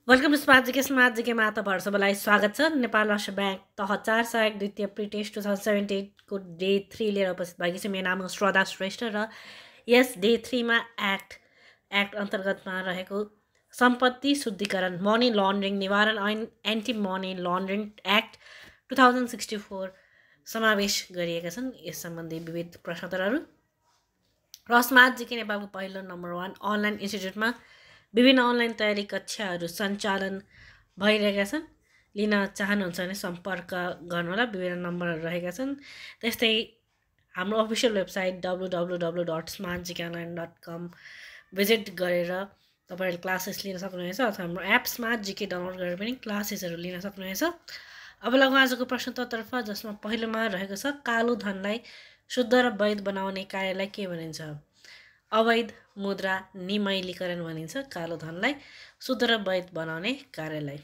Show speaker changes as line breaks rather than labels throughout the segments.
Welcome to smart जिकेमा तपाईँहरू सबैलाई स्वागत छ। नेपाल राष्ट्र ब्याङ्क तह 4 सहायक द्वितीय प्रिटेस्ट 2017 को डे 3 लिएर उपस्थित भएकी छु। मेरो नाम हो श्रद्धा श्रेष्ठ र यस डे 3 मा एक्ट अन्तर्गतमा रहेको सम्पत्ति शुद्धिकरण मनी लन्ड्रिङ निवारण ऐन एन्टी मनी लन्ड्रिङ एक्ट 2064 समावेश गरिएका छन्। यस सम्बन्धी विविध प्रश्नोत्तरहरू र स्मार्ट जिके नेपालको पहिलो नम्बर 1 अनलाइन इन्स्टिट्युटमा विभिन्न अनलाइन तयारी कक्षाहरू सञ्चालन भइरहेका छन्। लिन चाहनुहुन्छ भने सम्पर्क गर्नुहोला। विभिन्न नम्बरहरू रहेका छन्। त्यस्तै हाम्रो अफिसियल वेबसाइट www.smartgkonline.com भिजिट गरेर तपाईहरुले क्लासेस लिन सक्नुहुनेछ अथवा हाम्रो एप स्मार्ट जिके डाउनलोड गरेर पनि क्लासेसहरू लिन सक्नुहुनेछ। अब लागौँ आजको प्रश्नोत्तरतर्फ, जसमा पहिलोमा रहेको छ कालो धनलाई शुद्ध र वैध बनाउने कार्यलाई के भनिन्छ? अवैध मुद्रा निमैलीकरण भनिन्छ कालो धनलाई शुद्ध र वैध बनाउने कार्यलाई।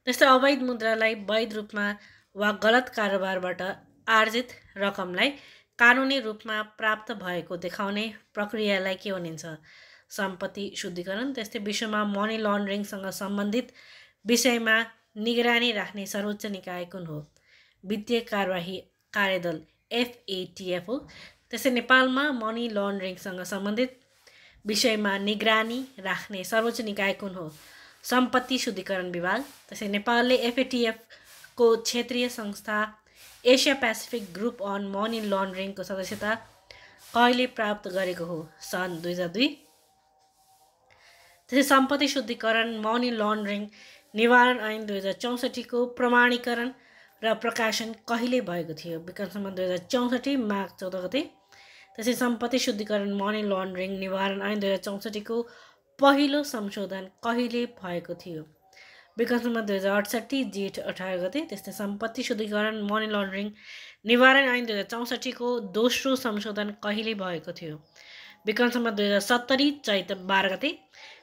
त्यस्तै अवैध मुद्रालाई वैध रूपमा वा गलत कारोबारबाट आर्जित रकमलाई कानुनी रूपमा प्राप्त भएको देखाउने प्रक्रियालाई के भनिन्छ? सम्पत्ति शुद्धिकरण। त्यस्तै विश्वमा मनी लन्ड्रिङसँग सम्बन्धित विषयमा निगरानी राख्ने सर्वोच्च निकाय कुन हो? वित्तीय कारबाही कार्यदल FATF हो। त्यसै नेपालमा मनी लन्ड्रिङसँग सम्बन्धित विषयमा निगरानी राख्ने सर्वोच्च निकाय कुन हो? सम्पत्ति शुद्धिकरण विभाग। त्यसै नेपालले FATF को क्षेत्रीय संस्था Asia Pacific group on money लन्ड्रिङको सदस्यता कहिले प्राप्त गरेको हो? सन् 2002। त्यसै सम्पत्ति शुद्धिकरण मनी लन्ड्रिङ निवारण ऐन 2064 को प्रमाणीकरण र प्रकाशन कहिले भएको थियो? विक्रम सम्वत 2064 माघ 14 गते। त्यसै सम्पत्ति शुद्धिकरण मनी लन्ड्रिङ निवारण ऐन 2064 को पहिलो संशोधन कहिले भएको थियो? विक्रम सम्वत 2068 जेठ 18 गते। त्यस्तै सम्पत्ति शुद्धिकरण मनी लन्ड्रिङ निवारण ऐन 2064 को दोस्रो संशोधन कहिले भएको थियो? विक्रम सम्वत 2070 चैत 12 गते।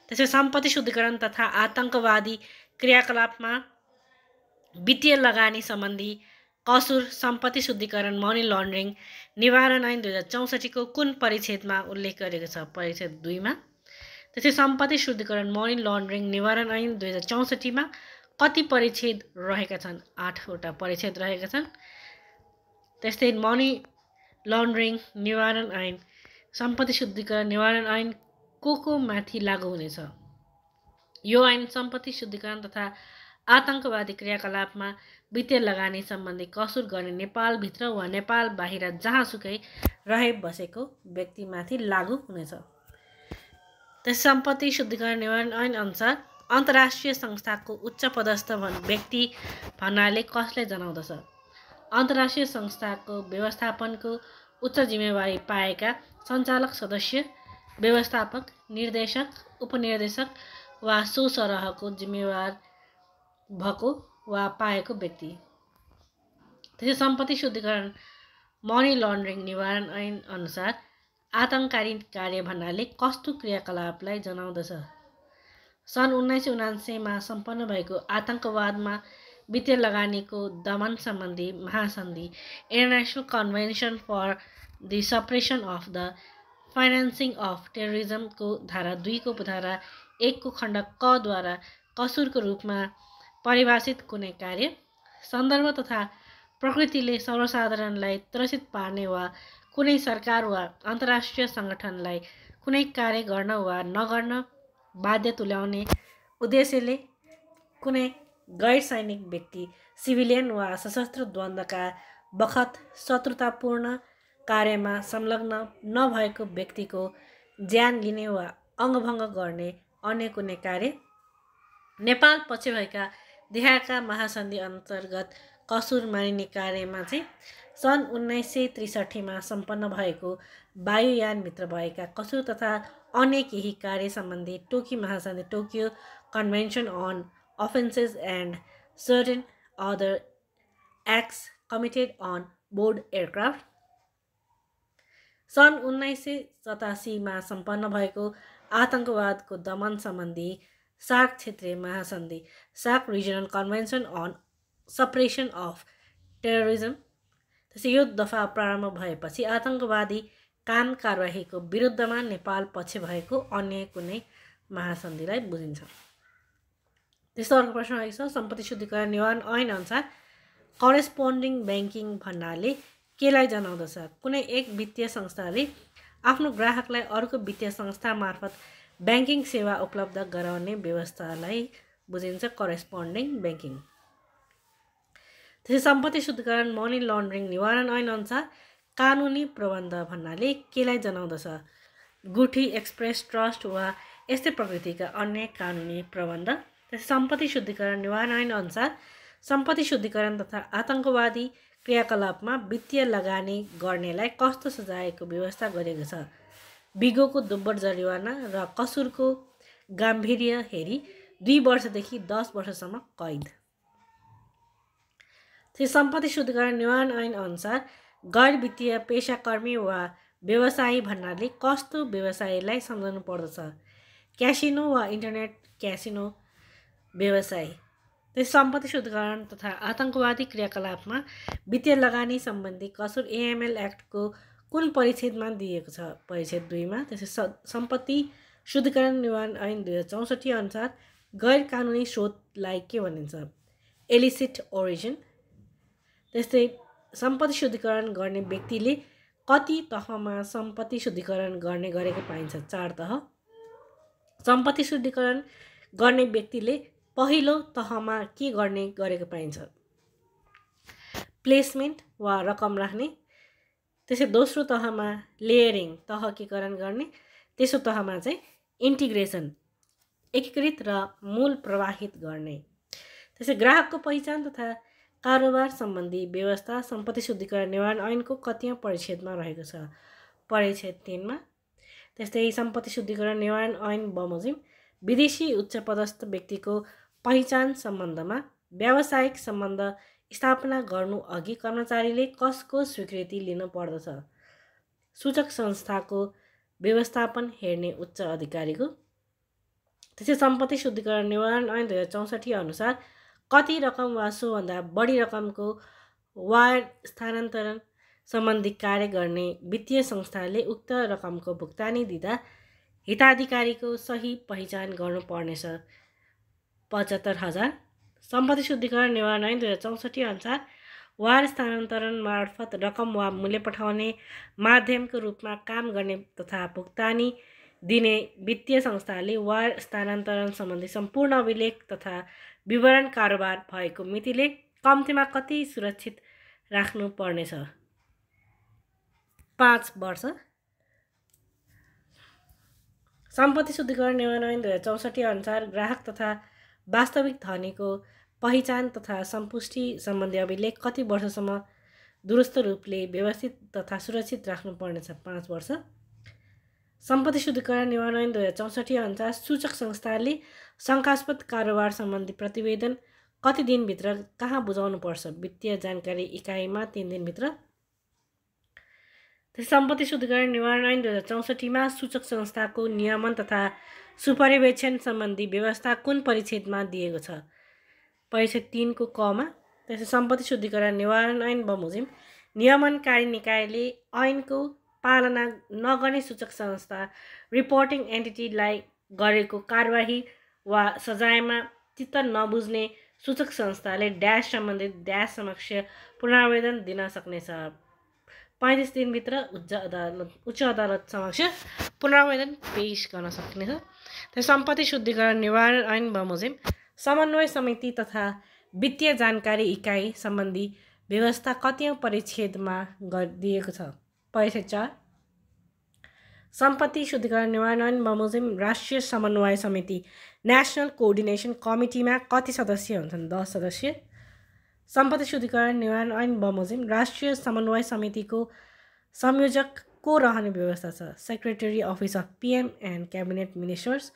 त्यसै सम्पत्ति शुद्धिकरण तथा आतंकवादी क्रियाकलापमा वित्तीय लगानी सम्बन्धी कसुर सम्पत्ति शुद्धिकरण मनी लन्ड्रिङ निवारण ऐन 2064 को कुन परिच्छेदमा उल्लेख गरेको छ? परिच्छेद 2 मा। त्यसै सम्पत्ति शुद्धिकरण मनी लन्ड्रिङ निवारण ऐन 2064 मा कति परिच्छेद रहेका छन्? 8 वटा परिच्छेद रहेका छन्। त्यस्तै मनी लन्ड्रिङ निवारण ऐन सम्पत्ति शुद्धिकरण निवारण ऐन को माथि लागू हुनेछ? यो ऐन सम्पत्ति शुद्धिकरण तथा आतंकवादी क्रियाकलापमा वित्तीय लगानी सम्बन्धी कसुर गर्ने नेपालभित्र वा नेपाल बाहिर जहाँसुकै रहे बसेको व्यक्तिमाथि लागू हुनेछ। त्यस सम्पत्ति शुद्धिकरण निवारण ऐन अनुसार अन्तर्राष्ट्रिय संस्थाको उच्च पदस्थ व्यक्ति भन्नाले कसलाई जनाउँदछ? अन्तर्राष्ट्रिय संस्थाको व्यवस्थापनको उच्च जिम्मेवारी पाएका सञ्चालक सदस्य, व्यवस्थापक, निर्देशक, उपनिर्देशक वा सो सरहको जिम्मेवार भएको वा पाएको व्यक्ति। त्यसै सम्पत्ति शुद्धिकरण मनी लन्ड्रिङ निवारण ऐन अनुसार आतङ्ककारी कार्य भन्नाले कस्तो क्रियाकलापलाई जनाउँदछ? सन् 1979 मा सम्पन्न भएको आतङ्कवादमा वित्तीय लगानीको दमन सम्बन्धी महासन्धि international convention for the suppression of the financing of terrorism को धारा 2 को उपधारा 1 को खण्ड क द्वारा कसुरको रूपमा परिभाषित कुनै कार्य, सन्दर्भ तथा प्रकृतिले सर्वसाधारणलाई त्रसित पार्ने वा कुनै सरकार वा अन्तर्राष्ट्रिय सङ्गठनलाई कुनै कार्य गर्न वा नगर्न बाध्य तुल्याउने उद्देश्यले कुनै गैर सैनिक व्यक्ति, सिभिलियन वा सशस्त्र द्वन्द्वका बखत शत्रुतापूर्ण कार्यमा संलग्न नभएको व्यक्तिको ज्यान लिने वा अङ्गभङ्ग गर्ने अन्य कुनै कार्य। नेपाल पछि भएका देहाका महासन्धि अन्तर्गत कसुर मानिने कार्यमा चाहिँ सन् 1963 मा सम्पन्न भएको वायुयानभित्र भएका कसुर तथा अन्य केही कार्य सम्बन्धी टोकी महासन्धि Tokyo convention on offences and certain other acts committed on board aircraft. सन् 1987 मा सम्पन्न भएको आतङ्कवादको दमन सम्बन्धी सार्क क्षेत्रीय महासन्धि SAARC regional convention on suppression of terrorism. त्यसै यो दफा प्रारम्भ भएपछि आतङ्कवादी काम कारबाहीको विरुद्धमा नेपाल पछि भएको अन्य कुनै महासन्धिलाई बुझिन्छ। त्यस्तो अर्को प्रश्न आएको छ, सम्पत्ति शुद्धिकरण निवारण ऐन अनुसार करेस्पोन्डिङ ब्याङ्किङ भन्नाले केलाई जनाउँदछ? कुनै एक वित्तीय संस्थाले आफ्नो ग्राहकलाई अर्को वित्तीय संस्था मार्फत ब्याङ्किङ सेवा उपलब्ध गराउने व्यवस्थालाई बुझिन्छ करेस्पोन्डिङ ब्याङ्किङ। त्यसै सम्पत्ति शुद्धिकरण मनी लन्ड्रिङ निवारण ऐन अनुसार कानुनी प्रबन्ध भन्नाले केलाई जनाउँदछ? गुठी, एक्सप्रेस ट्रस्ट वा यस्तै प्रकृतिका अन्य कानुनी प्रबन्ध। त्यसै सम्पत्ति शुद्धिकरण निवारण ऐन अनुसार सम्पत्ति शुद्धिकरण तथा आतङ्कवादी क्रियाकलापमा वित्तीय लगानी गर्नेलाई कस्तो सजायको व्यवस्था गरिएको छ? बिगोको दुब्बर जरिवाना र कसुरको गाम्भीर्य हेरी 2 वर्षदेखि 10 वर्षसम्म कैद। त्यसै सम्पत्ति शुद्धिकरण निवारण ऐन अनुसार गैर वित्तीय पेशाकर्मी वा व्यवसायी भन्नाले कस्तो व्यवसायीलाई सम्झनु पर्दछ? क्यासिनो वा इन्टरनेट क्यासिनो व्यवसायी। त्यसै सम्पत्ति शुद्धिकरण तथा आतङ्कवादी क्रियाकलापमा वित्तीय लगानी सम्बन्धी कसुर AML एक्टको कुन परिच्छेदमा दिएको छ? परिच्छेद 2 मा। त्यसै सम्पत्ति शुद्धिकरण निवारण ऐन 2064 अनुसार गैर कानुनी स्रोतलाई के भनिन्छ? Elicit origin. त्यस्तै सम्पत्ति शुद्धिकरण गर्ने व्यक्तिले कति तहमा सम्पत्ति शुद्धिकरण गर्ने गरेको पाइन्छ? 4 तह। सम्पत्ति शुद्धिकरण गर्ने व्यक्तिले पहिलो तहमा के गर्ने गरेको पाइन्छ? प्लेसमेन्ट वा रकम राख्ने। त्यसै दोस्रो तहमा लेयरिङ तहकीकरण गर्ने। तेस्रो तहमा चाहिँ इन्टिग्रेसन एकीकृत र मूल प्रवाहित गर्ने। त्यसै ग्राहकको पहिचान तथा कारोबार सम्बन्धी व्यवस्था सम्पत्ति शुद्धिकरण निवारण ऐनको कतिौं परिच्छेदमा रहेको छ? परिच्छेद 3 मा। त्यस्तै सम्पत्ति शुद्धिकरण निवारण ऐन बमोजिम विदेशी उच्चपदस्थ व्यक्तिको पहिचान सम्बन्धमा व्यावसायिक सम्बन्ध स्थापना गर्नु अघि कर्मचारीले कसको स्वीकृति लिनु पर्दछ? सूचक संस्थाको व्यवस्थापन हेर्ने उच्च अधिकारीको। त्यसै सम्पत्ति शुद्धिकरण निवारण ऐन 2064 अनुसार कति रकम वा सोभन्दा बढी रकमको वायर स्थानान्तरण सम्बन्धी कार्य गर्ने वित्तीय संस्थाले उक्त रकमको भुक्तानी दिँदा हिताधिकारीको सही पहिचान गर्नुपर्नेछ? 75,000। सम्पत्ति शुद्धिकरण निवारण ऐन 2064 अनुसार वायर स्थानान्तरण मार्फत रकम वा मूल्य पठाउने माध्यमको रूपमा काम गर्ने तथा भुक्तानी दिने वित्तीय संस्थाले वायर स्थानान्तरण सम्बन्धी सम्पूर्ण अभिलेख तथा विवरण कारोबार भएको मितिले कम्तीमा कति सुरक्षित राख्नु पर्नेछ? 5 वर्ष। सम्पत्ति शुद्धिकरण निवारण ऐन 2064 अनुसार ग्राहक तथा वास्तविक धनीको पहिचान तथा सम्पुष्टि सम्बन्धी अभिलेख कति वर्षसम्म दुरुस्त रूपले व्यवस्थित तथा सुरक्षित राख्नुपर्नेछ? 5 वर्ष। सम्पत्ति शुद्धिकरण निवारण ऐन 2064 अनुसार सूचक संस्थाले शङ्कास्पद कारोबार सम्बन्धी प्रतिवेदन कति दिनभित्र कहाँ बुझाउनुपर्छ? वित्तीय जानकारी इकाइमा 3 दिनभित्र। सम्पत्ति शुद्धिकरण निवारण ऐन 2064 मा सूचक संस्थाको नियमन तथा सुपरिवेक्षण सम्बन्धी व्यवस्था कुन परिच्छेदमा दिएको छ? परिच्छेद 3 को क मा। त्यसै सम्पत्ति शुद्धिकरण निवारण ऐन बमोजिम नियमनकारी निकायले ऐनको पालना नगर्ने सूचक संस्था रिपोर्टिङ एन्टिटीलाई गरेको कारबाही वा सजायमा चित्त नबुझ्ने सूचक संस्थाले ड्यास सम्बन्धित ड्यास समक्ष पुनरावेदन दिन सक्नेछ। 35 दिनभित्र उच्च अदालत समक्ष पुनरावेदन पेश गर्न सक्नेछ। त्यसै सम्पत्ति शुद्धिकरण निवारण ऐन बमोजिम समन्वय समिति तथा वित्तीय जानकारी इकाइ सम्बन्धी व्यवस्था कतिौं परिच्छेदमा दिएको छ? परिच्छेद 4। सम्पत्ति शुद्धिकरण निवारण ऐन बमोजिम राष्ट्रिय समन्वय समिति नेशनल कोअर्डिनेसन कमिटीमा कति सदस्य हुन्छन्? 10 सदस्य। सम्पत्ति शुद्धिकरण निवारण ऐन बमोजिम राष्ट्रिय समन्वय समितिको संयोजक को रहने व्यवस्था छ? Secretary office of PM and cabinet ministers.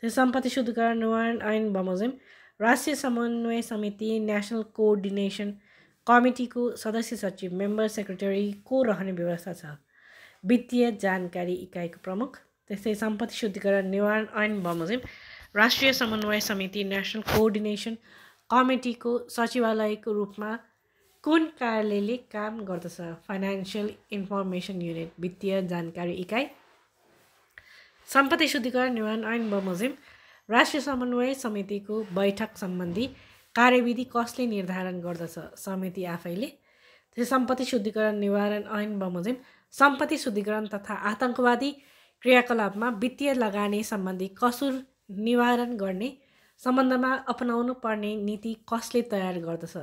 त्यसै सम्पत्ति शुद्धिकरण निवारण ऐन बमोजिम राष्ट्रिय समन्वय समिति नेशनल कोअर्डिनेसन कमिटीको सदस्य सचिव मेम्बर सेक्रेटरी को रहने व्यवस्था छ? वित्तीय जानकारी इकाइको प्रमुख। त्यस्तै सम्पत्ति शुद्धिकरण निवारण ऐन बमोजिम राष्ट्रिय समन्वय समिति नेशनल कोअर्डिनेसन कमिटीको सचिवालयको रूपमा कुन कार्यालयले काम गर्दछ? फाइनान्सियल इन्फर्मेसन युनिट वित्तीय जानकारी इकाइ। सम्पत्ति शुद्धिकरण निवारण ऐन बमोजिम राष्ट्रिय समन्वय समितिको बैठक सम्बन्धी कार्यविधि कसले निर्धारण गर्दछ? समिति आफैले। त्यसै सम्पत्ति शुद्धिकरण निवारण ऐन बमोजिम सम्पत्ति शुद्धिकरण तथा आतंकवादी क्रियाकलापमा वित्तीय लगानी सम्बन्धी कसुर निवारण गर्ने सम्बन्धमा अपनाउनु पर्ने नीति कसले तयार गर्दछ?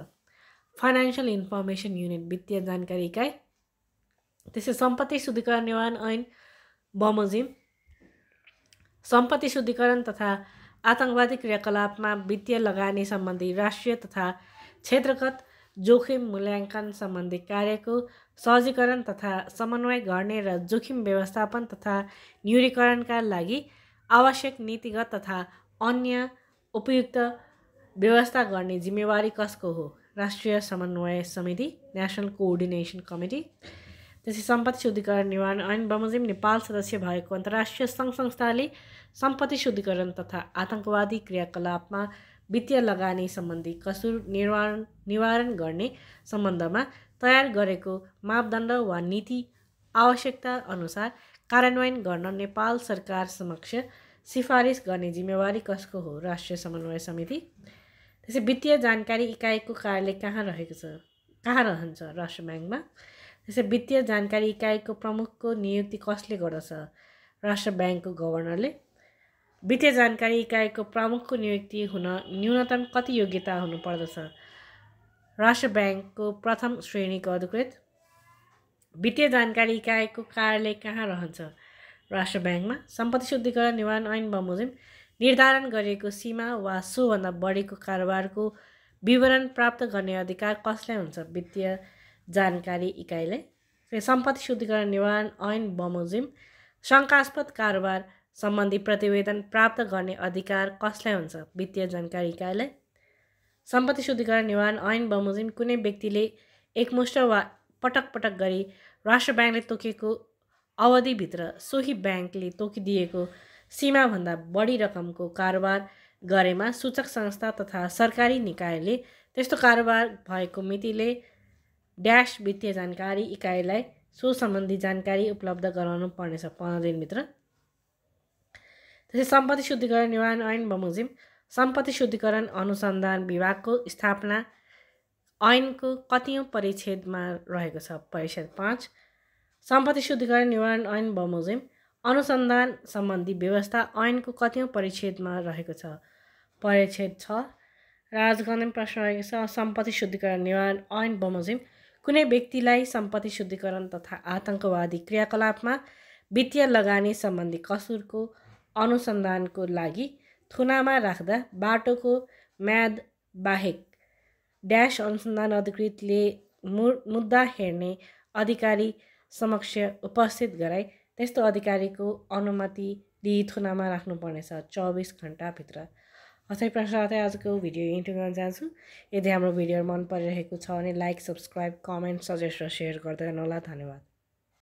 फाइनान्सियल इन्फर्मेसन युनिट वित्तीय जानकारी इकाइ। त्यसै सम्पत्ति शुद्धिकरण निवारण ऐन बमोजिम सम्पत्ति शुद्धिकरण तथा आतंकवादी क्रियाकलापमा वित्तीय लगानी सम्बन्धी राष्ट्रिय तथा क्षेत्रगत जोखिम मूल्याङ्कन सम्बन्धी कार्यको सहजीकरण तथा समन्वय गर्ने र जोखिम व्यवस्थापन तथा न्यूनीकरणका लागि आवश्यक नीतिगत तथा अन्य उपयुक्त व्यवस्था गर्ने जिम्मेवारी कसको हो? राष्ट्रिय समन्वय समिति नेसनल कोअर्डिनेसन कमिटी। त्यसै सम्पत्ति शुद्धिकरण निवारण ऐन बमोजिम नेपाल सदस्य भएको अन्तर्राष्ट्रिय सङ्घ संस्थाले सम्पत्ति शुद्धिकरण तथा आतंकवादी क्रियाकलापमा वित्तीय लगानी सम्बन्धी कसुर निवारण गर्ने सम्बन्धमा तयार गरेको मापदण्ड वा नीति आवश्यकता अनुसार कार्यान्वयन गर्न नेपाल सरकार समक्ष सिफारिस गर्ने जिम्मेवारी कसको हो? राष्ट्रिय समन्वय समिति। त्यसै वित्तीय जानकारी इकाइको कार्यालय कहाँ रहन्छ? राष्ट्र ब्याङ्कमा। त्यसै वित्तीय जानकारी इकाइको प्रमुखको नियुक्ति कसले गर्दछ? राष्ट्र ब्याङ्कको गभर्नरले। वित्तीय जानकारी इकाइको प्रमुखको नियुक्ति हुन न्यूनतम कति योग्यता हुनुपर्दछ? राष्ट्र ब्याङ्कको प्रथम श्रेणीको अधिकृत। वित्तीय जानकारी इकाइको कार्यालय कहाँ रहन्छ? राष्ट्र ब्याङ्कमा। सम्पत्ति शुद्धिकरण निवारण ऐन बमोजिम निर्धारण गरिएको सीमा वा सोभन्दा बढीको कारोबारको विवरण प्राप्त गर्ने अधिकार कसलाई हुन्छ? वित्तीय जानकारी इकाइलाई। सम्पत्ति शुद्धिकरण निवारण ऐन बमोजिम शङ्कास्पद कारोबार सम्बन्धी प्रतिवेदन प्राप्त गर्ने अधिकार कसलाई हुन्छ? वित्तीय जानकारी इकाइलाई। सम्पत्ति शुद्धिकरण निवारण ऐन बमोजिम कुनै व्यक्तिले एकमुष्ट वा पटक पटक गरी राष्ट्र ब्याङ्कले तोकेको अवधिभित्र सोही ब्याङ्कले तोकिदिएको सीमाभन्दा बढी रकमको कारोबार गरेमा सूचक संस्था तथा सरकारी निकायले त्यस्तो कारोबार भएको मितिले ड्यास वित्तीय जानकारी इकाइलाई सो सम्बन्धी जानकारी उपलब्ध गराउनु पर्नेछ 15 दिनभित्र। त्यसै सम्पत्ति शुद्धिकरण निवारण ऐन बमोजिम सम्पत्ति शुद्धिकरण अनुसन्धान विभागको स्थापना ऐनको कतिौँ परिच्छेदमा रहेको छ? परिच्छेद 5। सम्पत्ति शुद्धिकरण निवारण ऐन बमोजिम अनुसन्धान सम्बन्धी व्यवस्था ऐनको कतिौँ परिच्छेदमा रहेको छ? परिच्छेद 6। राजगन्धम प्रश्न रहेको छ। सम्पत्ति शुद्धिकरण निवारण ऐन बमोजिम कुनै व्यक्तिलाई सम्पत्ति शुद्धिकरण तथा आतंकवादी क्रियाकलापमा वित्तीय लगानी सम्बन्धी कसुरको अनुसन्धानको लागि थुनामा राख्दा बाटोको म्याद बाहेक ड्यास अनुसन्धान अधिकृतले मुद्दा हेर्ने अधिकारी समक्ष उपस्थित गराई त्यस्तो अधिकारीको अनुमति लिई थुनामा राख्नुपर्नेछ 24 घण्टाभित्र। अझै प्रश्न साथै आजको भिडियो यहीँ गर्न चाहन्छु। यदि हाम्रो भिडियो मन परिरहेको छ भने लाइक, सब्सक्राइब, कमेन्ट, सजेस्ट र सेयर गर्दै गर्नुहोला। धन्यवाद।